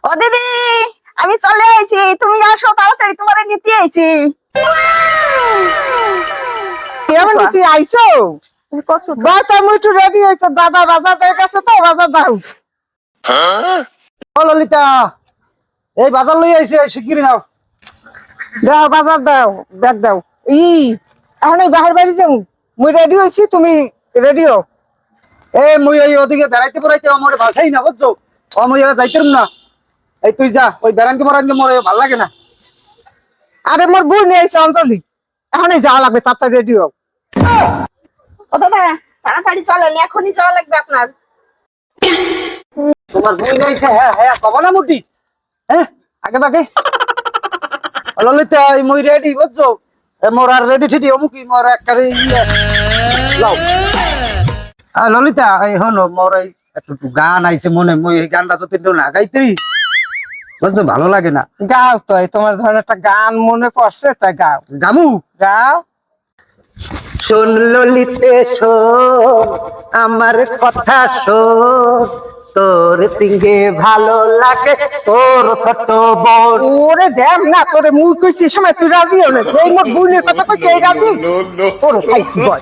ও দিদি, আমি চলে আইছি, তুমি আসো তাড়াতাড়ি, তোমারে নিতে আইছি। কেমন তুই আইছো? কচু বা তুমি একটু রেডি হইতো, দাদা বাজার দিয়ে গেছে তো, বাজার দাও। ও ললিতা, এই বাজার লই আইছে, শিগগিরি নাও। দাও বাজার দাও, ব্যাগ দাও। এখন এই বাহির বাড়ি যাবো, মুই রেডি হয়েছি, তুমি রেডি হও। মুই ওই ওদিকে বেড়াইতে বেড়াইতে আমার বাসাই না বুঝছো, মুই এবার যাইতাম না। এই তুই যা, ওই বেড়ানকে মরানকে মোর ভাল লাগে না। আরে মোর বই নিয়ে আইছে অঞ্জলি, এখনই যাওয়া লাগবে, তাড়াতাড়ি রেডি হও। ও দাদা, তাড়াতাড়ি চলেন, এখনই যাওয়া লাগবে আপনার। তোমার বই নাইছে? হ্যাঁ হ্যাঁ, কব না মুটি। হ্যাঁ, আগে বাগে। ও ললিতা, এই মুই রেডি বুঝছো, মোর আর রেডি ঠিডি অমুকি মোর একবারে যাও। ললিতা, এই হনো মোর এই একটু গান আইছে মনে, মুই এই গানটা যদি না গাইতেরি বুঝছো, ভালো লাগে না। গাও তো, এই তোমার ধরনের একটা গান মনে পড়ছে, তাই গাও। গামু গাও। শোন ললিতে শোন, আমার কথা শোন, তোর চিঙ্গে ভালো লাগে তোর ছোট বোন। ওরে ড্যাম না, তোরে মুই কইছি এ সময় তুই রাজি হলে, যেই মোর বোনের কথা কইছি এই রাজি। ওরে খাইছি বল।